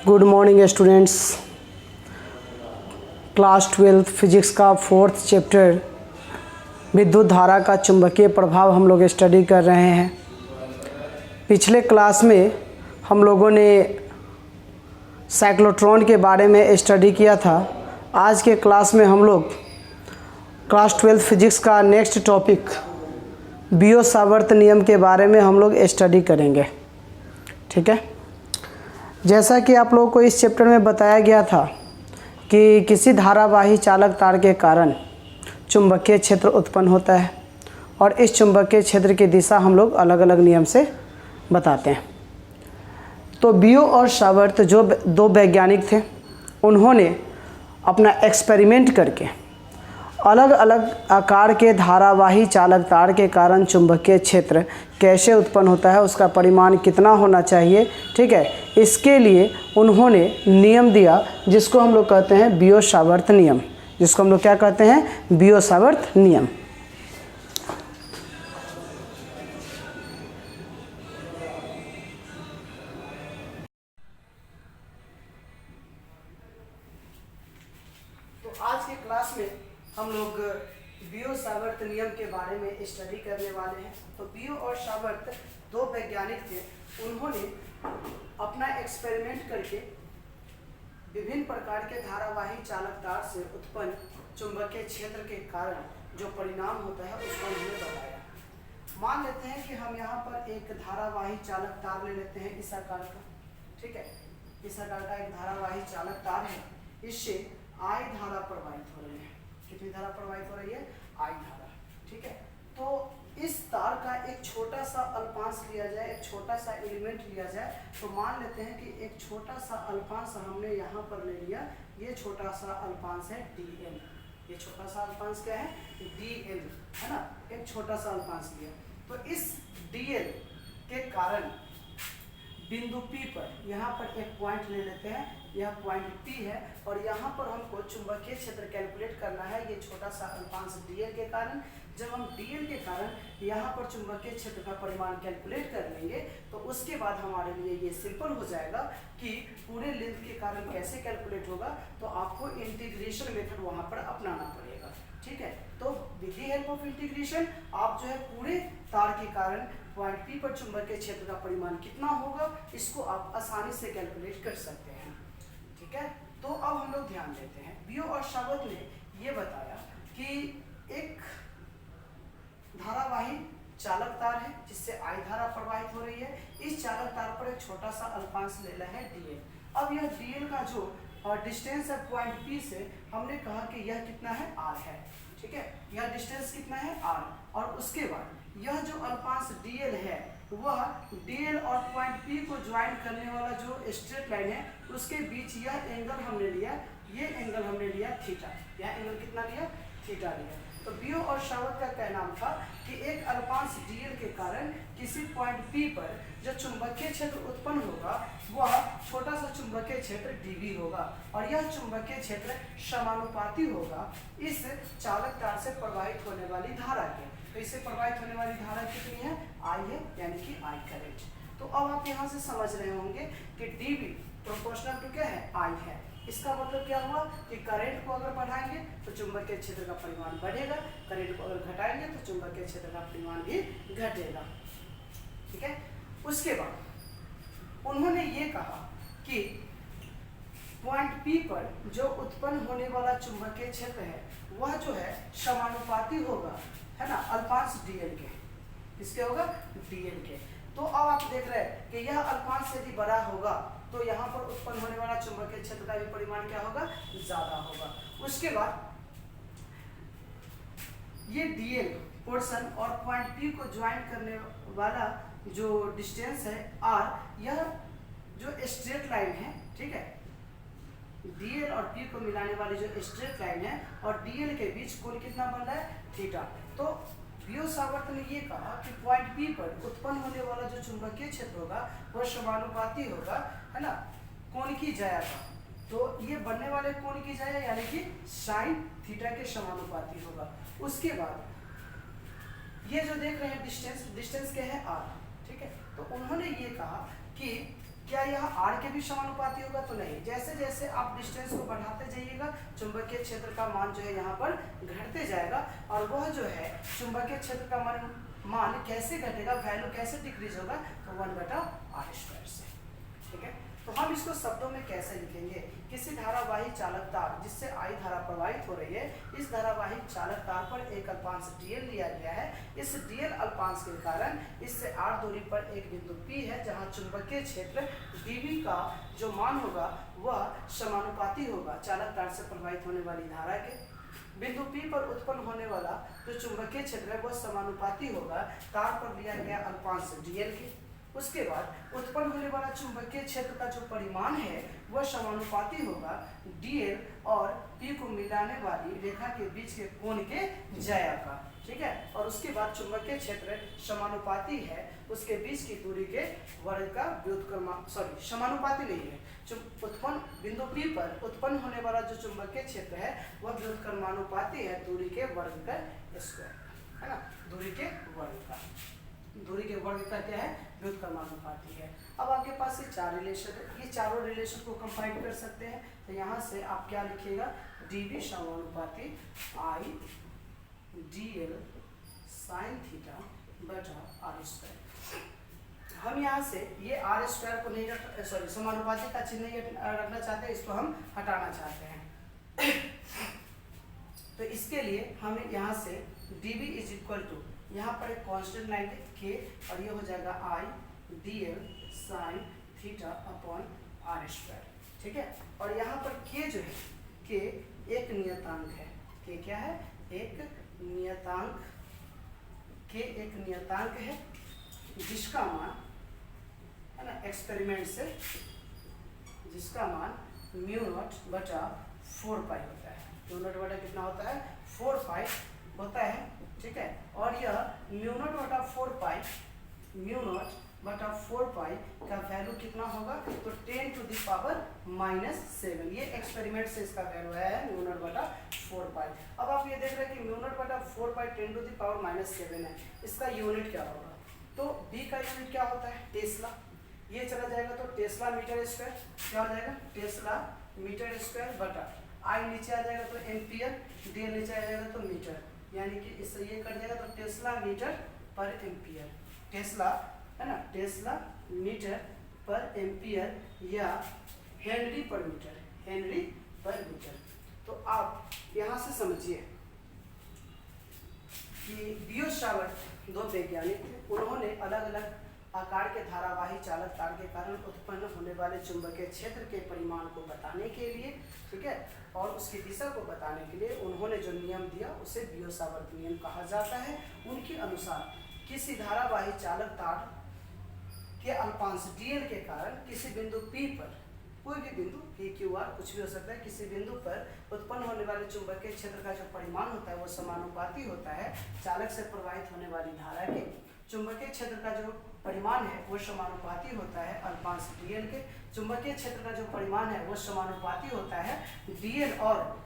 Good morning students. Class 12 physics का 4th chapter विद्युत धारा का चुंबकीय प्रभाव हम लोग स्टडी कर रहे हैं। पिछले क्लास में हम लोगों ने साइक्लोट्रॉन के बारे में स्टडी किया था। आज के क्लास में हम लोग क्लास 12 फिजिक्स का नेक्स्ट टॉपिक बियो-सावर्त नियम के बारे में हम लोग स्टडी करेंगे। ठीक है, जैसा कि आप लोगों को इस चैप्टर में बताया गया था कि किसी धारावाही चालक तार के कारण चुंबकीय क्षेत्र उत्पन्न होता है और इस चुंबकीय क्षेत्र की दिशा हम लोग अलग अलग नियम से बताते हैं। तो बियो और सावर्त जो दो वैज्ञानिक थे, उन्होंने अपना एक्सपेरिमेंट करके अलग अलग आकार के धारावाही चालक तार के कारण चुंबकीय क्षेत्र कैसे उत्पन्न होता है, उसका परिमाण कितना होना चाहिए। ठीक है, इसके लिए उन्होंने नियम दिया जिसको हम लोग कहते हैं बियो-सावर्त नियम। जिसको हम लोग क्या कहते हैं? बियो-सावर्त नियम। तो आज के क्लास में हम लोग बियो-सावर्त नियम के बारे में स्टडी करने वाले हैं। तो बियो और सावर्त दो वैज्ञानिक थे। उन्होंने अपना एक्सपेरिमेंट करके विभिन्न प्रकार के धारावाही चालक तार से उत्पन्न चुंबकीय क्षेत्र के कारण जो परिणाम होता है उसको उन्होंने बताया। मान लेते हैं कि हम यहाँ पर एक धारावाही चालक तार ले लेते हैं इस आकार का। ठीक है, इस आकार का एक धारावाही चालक तार है। इससे आई धारा प्रवाहित हो रही है। कितनी धारा प्रवाहित हो रही है? आई धारा। ठीक है, तो इस तार का एक छोटा सा अल्पांश लिया जाए, एक छोटा सा एलिमेंट लिया जाए। तो मान लेते हैं कि एक छोटा सा अल्पांश हमने यहाँ पर ले लिया। ये छोटा सा अल्पांश है dl। ये छोटा सा अल्पांश क्या है? dl, है ना। एक छोटा सा अल्पांश लिया। तो इस dl के कारण बिंदु P पर यहाँ पर एक पॉइंट ले लेते हैं। यह पॉइंट P है और यहाँ पर हमको चुंबकीय क्षेत्र कैलकुलेट करना है। ये छोटा सा अल्पांश dl के कारण, जब हम dl के कारण यहाँ पर चुंबकीय क्षेत्र का परिमाण कैलकुलेट कर लेंगे तो उसके बाद हमारे लिए ये सिंपल हो जाएगा कि पूरे लेंथ के कारण कैसे कैलकुलेट होगा। तो आपको इंटीग्रेशन मेथड वहाँ पर अपनाना पड़ेगा। ठीक है, तो with the help of integration आप जो है पूरे तार के कारण पॉइंट P पर चुंबकीय क्षेत्र का परिमाण कितना होगा इसको आप आसानी से कैलकुलेट कर सकते हैं। ठीक है, तो अब हम लोग ध्यान देते हैं। बियो और सावर्त ने ये बताया कि एक धारावाही चालक तार है जिससे आई धारा प्रवाहित हो रही है। इस चालक तार पर एक छोटा सा अल्पांश लेना है dl। अब यह dl का जो डिस्टेंस है पॉइंट P से, हमने कहा कि यह कितना है? r है। ठीक है, यह डिस्टेंस कितना है? r। और उसके बाद यह जो अल्पांश dl है वह dl और पॉइंट P को ज्वाइन करने वाला जो स्ट्रेट लाइन है उसके बीच यह एंगल हमने लिया। ये एंगल हमने लिया थीटा। यह एंगल कितना लिया? थीटा लिया। तो बियो और सावर्त का कहना था कि एक अल्पांश dl के कारण किसी पॉइंट P पर जो चुंबकीय क्षेत्र उत्पन्न होगा वह छोटा सा चुंबकीय क्षेत्र dv होगा और यह चुंबकीय क्षेत्र समानुपाती होगा इस चालक तार से प्रवाहित होने वाली धारा के। तो इससे प्रवाहित होने वाली धारा कितनी है? I है, यानी कि I करंट। तो अब आप यहाँ से समझ रहे होंगे कि dv प्रोपोर्शनल टू क्या है? I है। इसका मतलब क्या हुआ कि करंट को अगर बढ़ाएंगे तो चुंबकीय क्षेत्र का परिमाण बढ़ेगा, करंट को अगर घटाएंगे तो चुंबकीय क्षेत्र का परिमाण भी घटेगा। ठीक है, उसके बाद उन्होंने ये कहा कि पॉइंट P पर जो उत्पन्न होने वाला चुंबकीय क्षेत्र है वह जो है समानुपाती होगा, है ना, अल्पांश dl के। किसके होगा? dl के। तो अब आप देख रहे हैं कि यह अल्पांश यदि बड़ा होगा तो यहाँ पर उत्पन्न होने वाला चुंबकीय क्षेत्र का भी परिमाण क्या होगा? ज्यादा होगा। उसके बाद ये dl पोर्शन और पॉइंट P को ज्वाइन करने वाला जो डिस्टेंस है r, यह जो स्ट्रेट लाइन है, ठीक है, dl और P को मिलाने वाली जो स्ट्रेट लाइन है और dl के बीच कोण कितना बन रहा है? थीटा। तो बियो-सावर्त ने ये कहा कि पॉइंट P पर उत्पन्न होने वाला जो चुंबकीय क्षेत्र होगा वह समानुपाती होगा, है ना, कोण की ज्या का। तो ये बनने वाले कोण की ज्या यानी कि साइन थीटा के समानुपाती होगा। उसके बाद ये जो देख रहे हैं डिस्टेंस क्या है? r। ठीक है, तो उन्होंने ये कहा कि क्या यह r के भी समानुपाती होगा? तो नहीं। जैसे जैसे आप डिस्टेंस को बढ़ाते जाइएगा चुंबकीय क्षेत्र का मान जो है यहाँ पर घटते जाएगा, और वह जो है चुंबकीय क्षेत्र का मान कैसे घटेगा, वैल्यू कैसे डिक्रीज होगा? तो 1/r² से। ठीक है, तो हम इसको शब्दों में कैसे लिखेंगे? किसी धारावाही चालक तार जिससे I धारा प्रवाहित हो रही है, इस धारावाही चालक तार पर एक अल्पांश dl लिया गया है। इस dl अल्पांश के कारण इससे r दूरी पर एक बिंदु P है, जहां चुंबकीय क्षेत्र dv का जो मान होगा वह समानुपाती होगा चालक तार से प्रवाहित होने वाली धारा के। बिंदु P पर उत्पन्न होने वाला जो चुंबकीय क्षेत्र है वह समानुपाती होगा तार पर लिया गया अल्पांश dl के। उसके बाद उत्पन्न होने वाला चुंबकीय क्षेत्र का जो परिमाण है वह समानुपाती होगा dl और P को मिलाने वाली रेखा के बीच के कोण के ज्या का। ठीक है, और उसके बाद चुंबकीय क्षेत्र समानुपाती है उसके बीच की दूरी के वर्ग का व्युत्क्रम समानुपाती नहीं है। उत्पन्न बिंदु P पर उत्पन्न होने वाला जो चुंबकीय क्षेत्र है वह व्युत्क्रमानुपाती है दूरी के वर्ग का स्क्वायर, है ना, दूरी के वर्ग का क्या है? व्युत्क्रमानुपाती है। अब आपके पास ये चार रिलेशन है, ये चारों रिलेशन को कंबाइन कर सकते हैं। तो यहाँ से आप क्या लिखिएगा? dv समानुपाती I dl sin थीटा बटा r²। हम यहाँ से ये r² को नहीं समानुपाती का चिन्ह नहीं रखना चाहते, इसको हम हटाना चाहते हैं। तो इसके लिए हमें यहाँ से dv इज इक्वल टू, यहाँ पर एक कांस्टेंट लाएंगे k, और ये हो जाएगा I dl sin theta upon r²। ठीक है, और यहाँ पर k जो है, k एक नियतांक है। k क्या है? एक नियतांक। k एक नियतांक है जिसका मान, है ना, एक्सपेरिमेंट से जिसका मान μ0/4 पाई होता है। μ0 कितना होता है? 4 पाई होता है। ठीक है, और यह μ0/4 पाई का वैल्यू कितना होगा? तो 10⁻⁻⁷। ये एक्सपेरिमेंट से इसका वैल्यू है μ0/4 पाई। अब आप ये देख रहे हैं कि μ0/4 पाई 10⁻⁷ है, इसका यूनिट क्या होगा? तो b का यूनिट क्या होता है? टेस्ला। ये चला जाएगा तो टेस्ला मीटर स्क्वायर, क्या हो जाएगा? टेस्ला मीटर स्क्वायर बटा I नीचे आ जाएगा तो एम्पियर, d नीचे आ जाएगा तो मीटर, यानी कि इससे ये कट जाएगा तो टेस्ला मीटर पर एम्पियर। टेस्ला, है ना, टेस्ला मीटर पर एम्पियर या हेनरी पर मीटर, हेनरी पर मीटर। तो आप यहाँ से समझिए कि बियो सावर्ट दो वैज्ञानिक थे। उन्होंने अलग अलग आकार के धारावाही चालक तार के कारण उत्पन्न होने वाले चुंबकीय क्षेत्र के परिमाण को बताने के लिए, ठीक है, और उसकी दिशा को बताने के लिए उन्होंने जो नियम दिया उसे बियो सावर्ट नियम कहा जाता है। उनके अनुसार किसी धारावाही चालक तार के अल्पांश dl के कारण किसी बिंदु P पर, कोई भी बिंदु P, Q, R कुछ भी हो सकता है, किसी बिंदु पर उत्पन्न होने वाले चुंबकीय क्षेत्र का जो परिमाण होता है वो समानुपाती होता है चालक से प्रवाहित होने वाली धारा के। चुंबकीय क्षेत्र का जो परिमाण है वो समानुपाती होता है अल्पांश dl के। चुंबकीय क्षेत्र का जो परिमाण है वो समानुपाती होता है dl और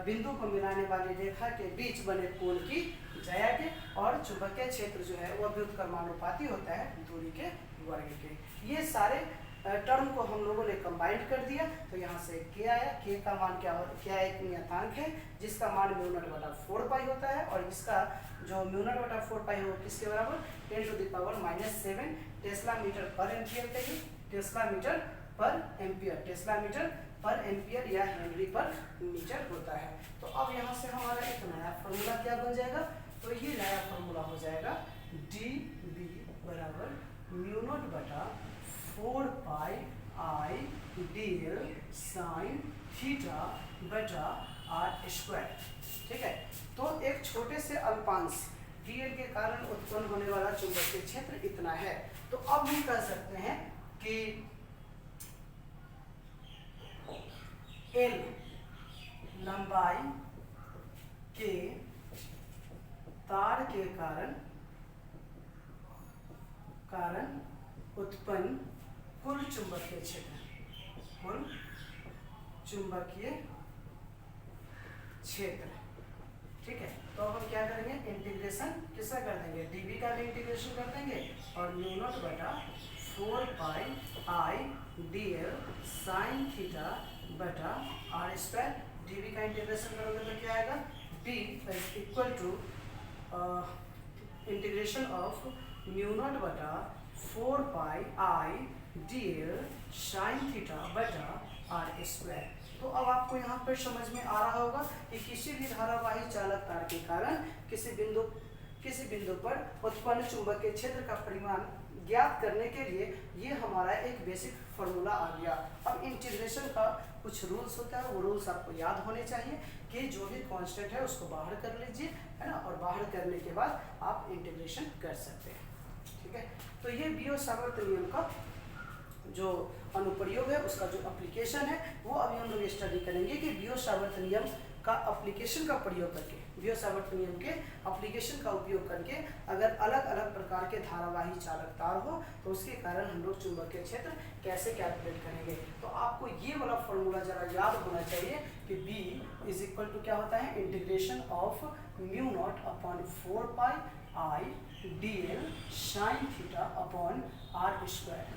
बिंदु को मिलाने वाली रेखा के बीच बने कोण की ज्या के, और चुंबकीय क्षेत्र जो है वह व्युत्क्रमानुपाती होता है दूरी के वर्ग के। ये सारे टर्म को हम लोगों ने कंबाइंड कर दिया। तो यहाँ से k आया, k का मान क्या हो, क्या एक नियतांक है जिसका मान μ0/4 पाई होता है, और इसका जो μ0/4 पाई हो किसके बराबर? 10⁻⁷ टेस्ला मीटर पर एम्पियर पे ही, टेस्ला मीटर पर एम्पियर, टेस्ला मीटर पर एम्पियर या हेनरी पर मीटर होता है। तो अब यहाँ से हमारा एक नया फॉर्मूला क्या बन जाएगा? तो ये नया फॉर्मूला हो जाएगा dB बराबर μ0/4 पाई I dl sin थीटा बटा r²। ठीक है, तो एक छोटे से अल्पांश dl के कारण उत्पन्न होने वाला चुंबकीय क्षेत्र इतना है। तो अब हम कह सकते हैं कि L लंबाई के तार के कारण उत्पन्न कुल चुंबकीय क्षेत्र, कुल चुंबकीय क्षेत्र। ठीक है, तो अब हम क्या करेंगे? इंटीग्रेशन किसका कर देंगे? dB का भी इंटीग्रेशन कर देंगे और μ0/4 4 pi I D L sine theta बटा आर स्क्वायर। डी वी का इंटीग्रेशन करोगे तो क्या आएगा, B equal to integration of mu not बटा 4 pi I D L sine theta बटा आर स्क्वायर। तो अब आपको यहाँ पर समझ में आ रहा होगा कि किसी भी धारावाही चालक तार के कारण किसी बिंदु पर उत्पन्न चुंबकीय क्षेत्र का परिमाण ज्ञात करने के लिए ये हमारा एक बेसिक फार्मूला आ गया। अब इंटीग्रेशन का कुछ रूल्स होता है, वो रूल्स आपको याद होने चाहिए कि जो भी कांस्टेंट है उसको बाहर कर लीजिए, है ना, और बाहर करने के बाद आप इंटीग्रेशन कर सकते हैं। ठीक है, तो ये बियो-सावर्त नियम का जो अनुप्रयोग है, उसका जो एप्लीकेशन है, वो अभी हम लोग स्टडी करेंगे कि बियो-सावर्त नियम का एप्लीकेशन का प्रयोग करके, बियो-सावर्त नियम के एप्लीकेशन का उपयोग करके अगर अलग अलग प्रकार के धारावाही चालक तार हो तो उसके कारण हम लोग चुंबकीय क्षेत्र कैसे कैलकुलेट करेंगे। तो आपको ये वाला फॉर्मूला जरा याद होना चाहिए कि B इज इक्वल टू क्या होता है, integration of mu naught upon 4 pi I D L sine theta upon R square.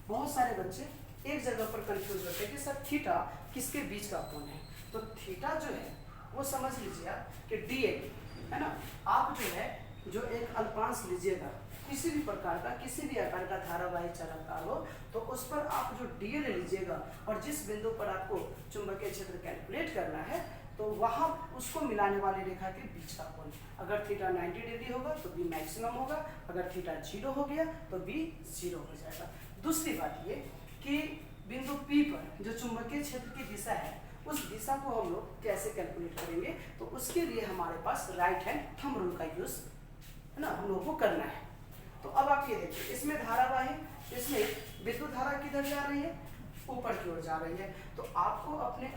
बहुत सारे बच्चे एक जगह पर कंफ्यूज होते हैं कि सर थीटा किसके बीच का कोण है। तो थीटा जो है वो समझ लीजिए आप कि डी एल है ना, आप जो है जो एक अल्पांश लीजिएगा किसी भी प्रकार का, किसी भी आकार का धारावाही चालक तार हो, तो उस पर आप जो डी एल लीजिएगा और जिस बिंदु पर आपको चुंबकीय क्षेत्र कैलकुलेट करना है तो वहाँ उसको मिलाने वाली रेखा के बीच का कोण। अगर थीटा 90 डिग्री होगा तो बी मैक्सिमम होगा, अगर थीटा 0 हो गया तो बी 0 हो जाएगा। दूसरी बात ये कि बिंदु P पर जो चुंबकीय क्षेत्र की दिशा है उस दिशा को हम लोग कैसे कैलकुलेट करेंगे, तो उसके लिए हमारे पास राइट हैंड थंब रूल का यूज है ना, हम लोगों को करना है। तो अब आप ये देखिए, इसमें धारावाही, इसमें विद्युत धारा किधर जा रही है, ऊपर की ओर जा रही है। तो आपको अपने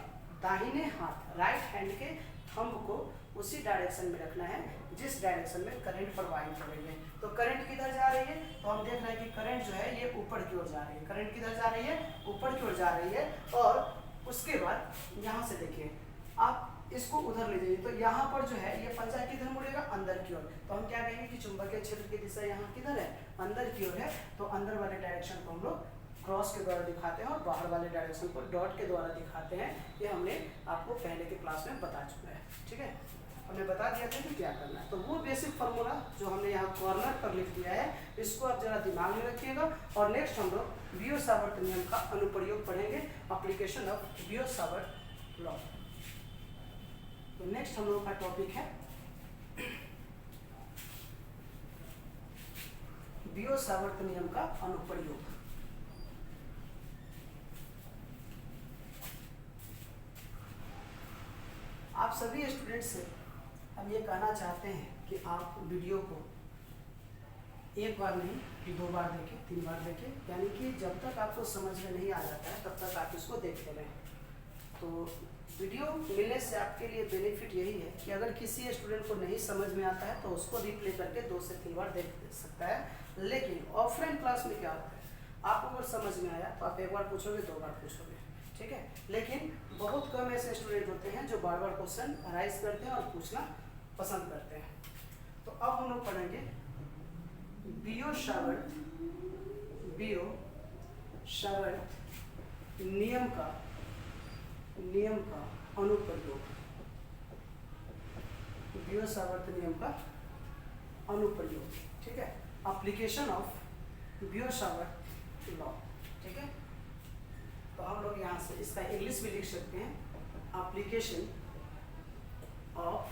दाहिने हाथ राइट हैंड के थंब को उसी डायरेक्शन में रखना है जिस डायरेक्शन में करंट प्रवाहित हो रही है। तो करंट किधर जा रही है, तो हम देख रहे हैं कि करंट जो है ये ऊपर की ओर जा रही है। करंट किधर जा रही है, ऊपर की ओर जा रही है। और उसके बाद यहाँ से देखिए, आप इसको उधर ले जाइए तो यहाँ पर जो है ये पंजा किधर मुड़ेगा, अंदर की ओर। तो हम क्या कहेंगे कि चुंबकीय क्षेत्र की दिशा यहाँ किधर है, अंदर की ओर है। तो अंदर वाले डायरेक्शन को हम लोग क्रॉस के द्वारा दिखाते हैं और बाहर वाले डायरेक्शन को डॉट के द्वारा दिखाते हैं। ये हमने आपको पहले के क्लास में बता चुका है। ठीक है, हमने बता दिया था कि क्या करना है। तो वो बेसिक फार्मूला जो हमने यहाँ कॉर्नर पर लिख दिया है, इसको आप जरा दिमाग में रखिएगा। और नेक्स्ट हम लोग बियो-सावर्त नियम का अनुप्रयोग पढ़ेंगे, एप्लीकेशन ऑफ बियो-सावर्त लॉ। तो नेक्स्ट हम लोग का टॉपिक है बियो-सावर्त नियम का अनुप्रयोग। आप सभी स्टूडेंट्स से हम ये कहना चाहते हैं कि आप वीडियो को एक बार नहीं 2 बार देखें, 3 बार देखें, यानी कि जब तक आपको समझ में नहीं आ जाता है तब तक आप इसको देखते रहें। तो वीडियो मिलने से आपके लिए बेनिफिट यही है कि अगर किसी स्टूडेंट को नहीं समझ में आता है तो उसको रिप्ले करके 2 से 3 बार देख सकता है। लेकिन ऑफलाइन क्लास में क्या होता है, आपको अगर समझ में आया तो आप 1 बार पूछोगे, 2 बार पूछोगे, ठीक है। लेकिन बहुत कम ऐसे स्टूडेंट होते हैं जो बार बार क्वेश्चन राइज करते हैं और पूछना पसंद करते हैं। तो अब हम लोग पढ़ेंगे बियो-सावर्त नियम का अनुप्रयोग। बियो-सावर्त नियम का अनुप्रयोग, ठीक है, एप्लीकेशन ऑफ बियो-सावर्त लॉ। ठीक है, तो हम लोग यहाँ से इसका इंग्लिश भी लिख सकते हैं, एप्लीकेशन ऑफ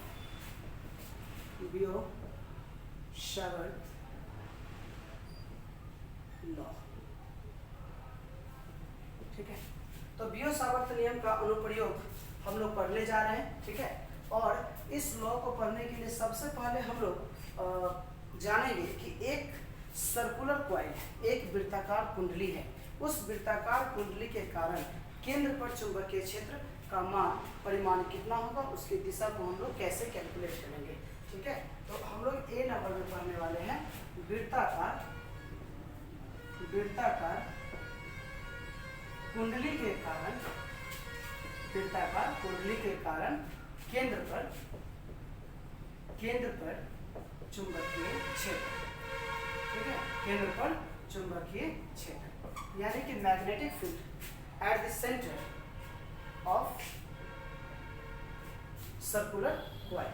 बियो-सावर्त लॉ। ठीक है, तो बियो-सावर्त नियम का अनुप्रयोग हम लोग पढ़ने जा रहे हैं। ठीक है, और इस लॉ को पढ़ने के लिए सबसे पहले हम लोग जानेंगे कि एक सर्कुलर कॉइल, एक वृत्ताकार कुंडली है। उस वृत्ताकार कुंडली के कारण केंद्र पर चुंबकीय क्षेत्र का परिमाण कितना होगा, उसकी दिशा को हम लोग कैसे कैलकुलेट करेंगे। ठीक है, तो हम लोग ए नंबर में पढ़ने वाले हैं वृत्ताकार कुंडली के कारण केंद्र पर चुंबकीय क्षेत्र। ठीक है, केंद्र पर चुंबकीय क्षेत्र, यानी कि magnetic field at the centre of circular coil.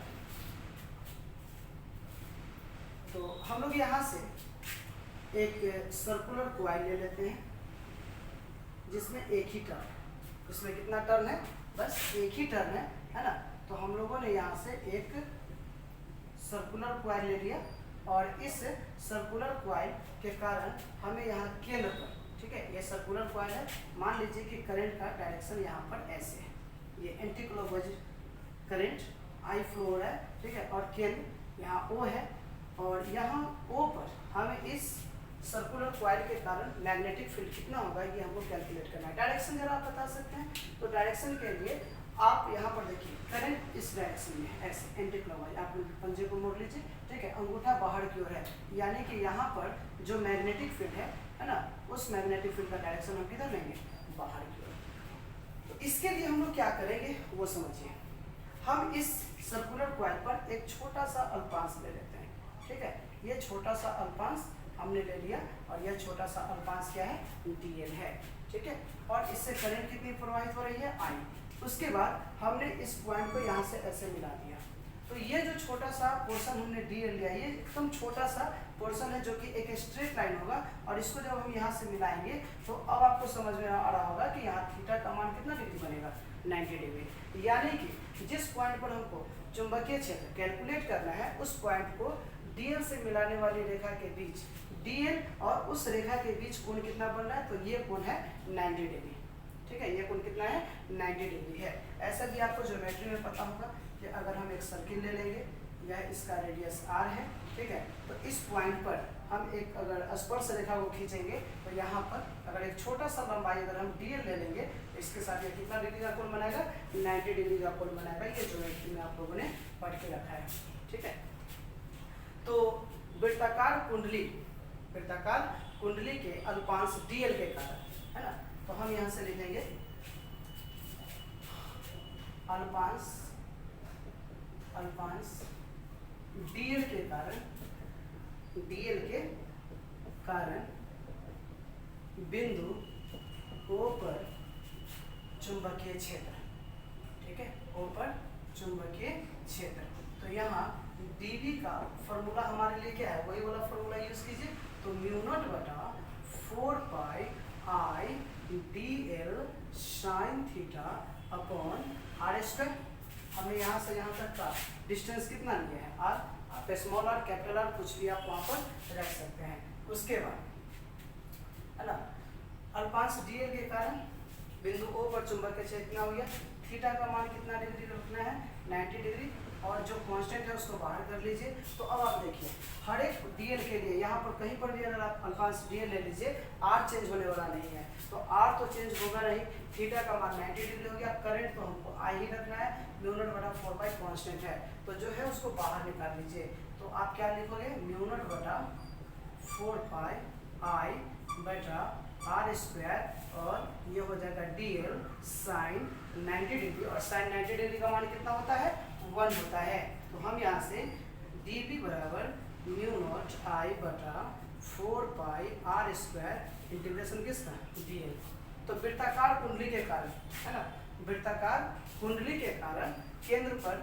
तो हम लोग यहाँ से एक सर्कुलर कॉइल ले लेते हैं जिसमें एक ही टर्न, इसमें कितना टर्न है, बस एक ही टर्न है ना। तो हम लोगों ने यहाँ से एक सर्कुलर कॉइल ले लिया और इस सर्कुलर कॉइल के कारण हमें यहाँ केंद्र पर, ठीक है, ये सर्कुलर कॉइल है, मान लीजिए कि करंट का डायरेक्शन यहाँ पर ऐसे है, ये anti clockwise current I flow हो रहा है, ठीक है, और केंद्र यहाँ O है और यहाँ O पर हमें इस सर्कुलर कॉइल के कारण मैग्नेटिक फील्ड कितना होगा ये हमको कैलकुलेट करना है। डायरेक्शन जरा आप बता सकते हैं, तो डायरेक्शन के लिए आप यहाँ पर देखिए करंट इस डायरेक्शन में है, ऐसे एंटी क्लॉकवाइज, आप पंजे को मोड़ लीजिए, ठीक है, अंगूठा बाहर की ओर है, यानी कि यहाँ पर जो मैग्नेटिक फील्ड है ना, उस मैग्नेटिक फील्ड का डायरेक्शन हम किधर लेंगे, बाहर की ओर। तो इसके लिए हम लोग क्या करेंगे वो समझिए। हम इस सर्कुलर कॉइल पर एक छोटा सा अल्पांश ले लेते हैं, ठीक है, ये छोटा सा अल्पांश हमने ले लिया और यह छोटा सा अल्पांश क्या है, dl है, ठीक है, और इससे करंट कितनी प्रवाहित हो रही है, I। उसके बाद हमने इस पॉइंट को यहाँ से ऐसे मिला दिया, तो ये जो छोटा सा पोर्शन हमने dl लिया, ये एकदम छोटा सा पोर्शन है जो कि एक स्ट्रेट लाइन होगा, और इसको जब हम यहाँ से मिलाएंगे तो अब आपको समझ में आ रहा होगा कि यहाँ थीटा का मान कितना डिग्री बनेगा, 90 डिग्री। यानी कि जिस पॉइंट पर हमको चुंबकीय क्षेत्र कैलकुलेट करना है उस पॉइंट को dl से मिलाने वाली रेखा के बीच, dl और उस रेखा के बीच कोण कितना बन रहा है, तो ये कोण है 90 डिग्री, ठीक है, ये कोण कितना है, 90 डिग्री है। ऐसा भी आपको ज्योमेट्री में पता होगा कि अगर हम एक सर्किल ले लेंगे, यह इसका रेडियस r है, ठीक है, तो इस पॉइंट पर हम एक अगर स्पर्श रेखा को खींचेंगे तो यहाँ पर अगर एक छोटा सा लंबाई अगर हम dl ले लेंगे तो इसके साथ ये कितना डिग्री का कोण बनाएगा, 90 डिग्री का कोण बनाएगा। ये ज्योमेट्री में आप लोगों ने पढ़ के रखा है, ठीक है। तो वृत्ताकार कुंडली के अल्पांश dl के कारण, है ना, तो हम यहाँ से लिखेंगे अल्पांश dl के कारण बिंदु O पर चुंबकीय क्षेत्र, ठीक है, O पर चुंबकीय क्षेत्र। तो यहाँ dv का फॉर्मूला हमारे लिए क्या है, वही वाला फॉर्मूला यूज कीजिए, तो म्यू0 बटा 4 पाई I dl sign theta upon r square. हमने यहाँ से यहाँ तक का डिस्टेंस कितना लिया है, r, आप स्मॉल r कैपिटल R कुछ भी आप वहाँ पर रख सकते हैं। उसके बाद है ना, अल्पांश dl के कारण बिंदु O पर चुंबकीय क्षेत्र कितना हो गया, थीटा का मान कितना डिग्री रखना है, 90 डिग्री, और जो कांस्टेंट है उसको बाहर कर लीजिए। तो अब आप देखिए हर एक dl के लिए यहाँ पर कहीं पर भी अगर आप अल्पांश dl ले लीजिए, r चेंज होने वाला नहीं है, तो r तो चेंज होगा नहीं, थीटा का मान 90 डिग्री हो गया, करंट तो हमको I ही रखना है, म्यू0 बटा 4 पाई कांस्टेंट है, तो जो है उसको बाहर निकाल लीजिए। तो आप क्या लिखोगे, म्यू0 बटा 4 पाई I बटा r स्क्वायर, और ये हो जाएगा dl साइन 90 डिग्री, और साइन 90 डिग्री का मान कितना होता है, 1 होता है। तो हम यहाँ से dv बराबर म्यू0 I बटा 4 पाई r स्क्वायर इंटीग्रेशन किसका, dl। तो वृत्ताकार कुंडली के कारण, है ना, वृत्ताकार कुंडली के कारण केंद्र पर,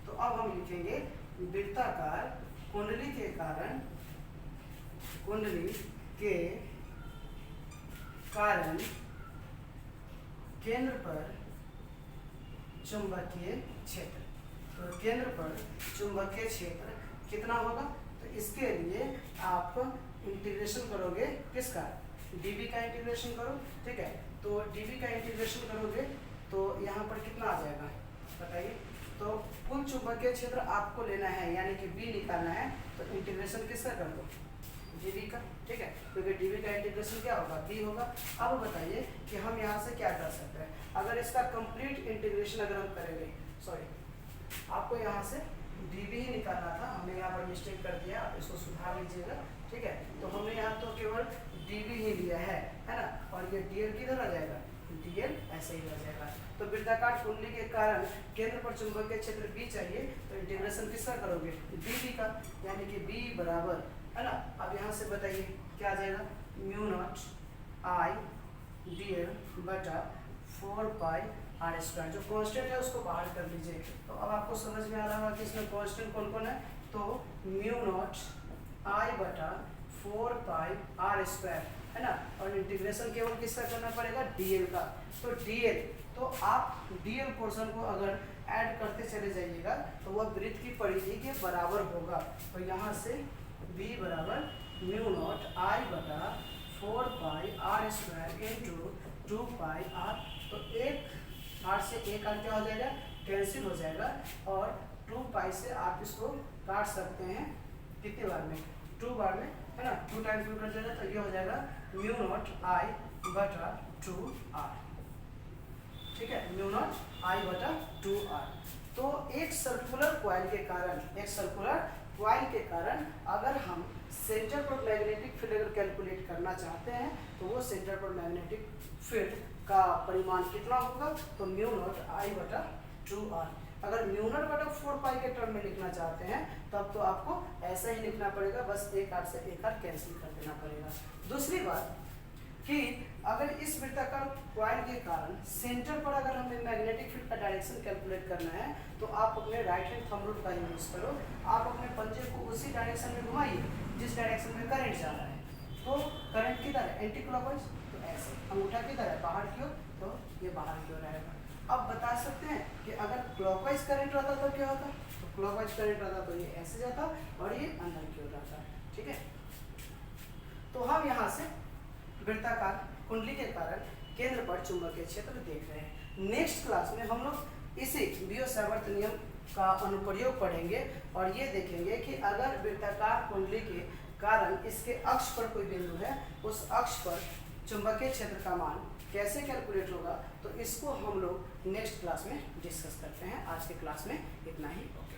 तो अब हम लिखेंगे वृत्ताकार कुंडली के कारण, कुंडली के कारण केंद्र पर चुंबकीय क्षेत्र। तो केंद्र पर चुंबकीय क्षेत्र कितना होगा, तो इसके लिए आप इंटीग्रेशन करोगे किसका, dv का इंटीग्रेशन करो, ठीक है, तो dv का इंटीग्रेशन करोगे तो यहाँ पर कितना आ जाएगा बताइए। तो कुल चुंबकीय क्षेत्र आपको लेना है, यानी कि b निकालना है, तो इंटीग्रेशन किसका कर दो, dv का, ठीक है, क्योंकि dv का इंटीग्रेशन क्या होगा, b होगा। अब बताइए कि हम यहाँ से क्या कर सकते हैं, अगर इसका कंप्लीट इंटीग्रेशन अगर हम करेंगे, सॉरी आपको यहाँ से dv ही निकालना था, हमने यहाँ पर मिस्टेक कर दिया, आप इसको सुधार लीजिएगा, ठीक है। तो हमने यहाँ तो केवल dv ही लिया है ना, और ये dl किधर आ जाएगा, dl ऐसे ही रह जाएगा। तो वृत्ताकार कुंडली के कारण केंद्र पर चुंबकीय क्षेत्र B चाहिए, तो इंटीग्रेशन किसका करोगे, dv का, यानी कि b बराबर, है ना, अब यहाँ से बताइए क्या आ जाएगा, म्यू नॉट आई dl बटा 4 पाई आर स्क्वायर। जो कांस्टेंट है उसको बाहर कर लीजिए। तो अब आपको समझ में आ रहा होगा कि इसमें कांस्टेंट कौन कौन है। तो म्यू नॉट आई बटा 4 पाई आर स्क्वायर है ना, और इंटीग्रेशन केवल किसका करना पड़ेगा, dl का। तो dl, तो आप dl पोर्शन को अगर ऐड करते चले जाइएगा तो वह वृत्त की परिधि के बराबर होगा। तो यहाँ से b बराबर म्यू नॉट आई बटा 4 pi R square into 2 pi R. तो एक आर से एक आर क्या हो जाएगा, कैंसिल हो जाएगा, और 2 पाई से आप इसको काट सकते हैं कितने बार में, 2 बार में, है ना। 2 टाइम्स में कट जाएगा तो ये हो जाएगा म्यू नॉट आई बटा 2 आर। ठीक है, म्यू नॉट आई बटा 2 आर। तो एक सर्कुलर कॉइल के कारण अगर हम सेंटर पर मैग्नेटिक फील्ड अगर कैलकुलेट करना चाहते हैं तो वो सेंटर पर मैग्नेटिक फील्ड का परिमाण कितना होगा, तो म्यू नॉट आई बटा 2 आर। अगर म्यू नॉट बटा 4 पाई के टर्म में लिखना चाहते हैं तब तो आपको ऐसा ही लिखना पड़ेगा, बस एक आर से एक आर कैंसिल कर देना पड़ेगा। दूसरी बात कि अगर इस वृत्ताकार कॉइल के कारण सेंटर पर अगर हमें मैग्नेटिक फील्ड का डायरेक्शन कैलकुलेट करना है तो आप अपने राइट हैंड थंब रूल का यूज करो। आप अपने पंजे को उसी डायरेक्शन में घुमाइए जिस डायरेक्शन में करंट जा रहा है। तो करंट किधर है, एंटी क्लॉकवाइज, तो ऐसे अंगूठा किधर है, बाहर की ओर, तो ये बाहर की ओर रहेगा। अब बता सकते हैं कि अगर क्लॉकवाइज करंट रहता तो क्या होता, तो क्लॉकवाइज करंट रहता तो ये ऐसे जाता और ये अंदर की ओर जाता। ठीक है, तो हम यहाँ से वृत्ताकार कुंडली के कारण केंद्र पर चुंबकीय क्षेत्र देख रहे हैं। नेक्स्ट क्लास में हम लोग इसी बियो-सावर्त नियम का अनुप्रयोग पढ़ेंगे और ये देखेंगे कि अगर वृत्ताकार कुंडली के कारण इसके अक्ष पर कोई बिंदु है, उस अक्ष पर चुंबकीय क्षेत्र का मान कैसे कैलकुलेट होगा, तो इसको हम लोग नेक्स्ट क्लास में डिस्कस करते हैं। आज के क्लास में इतना ही। ओके।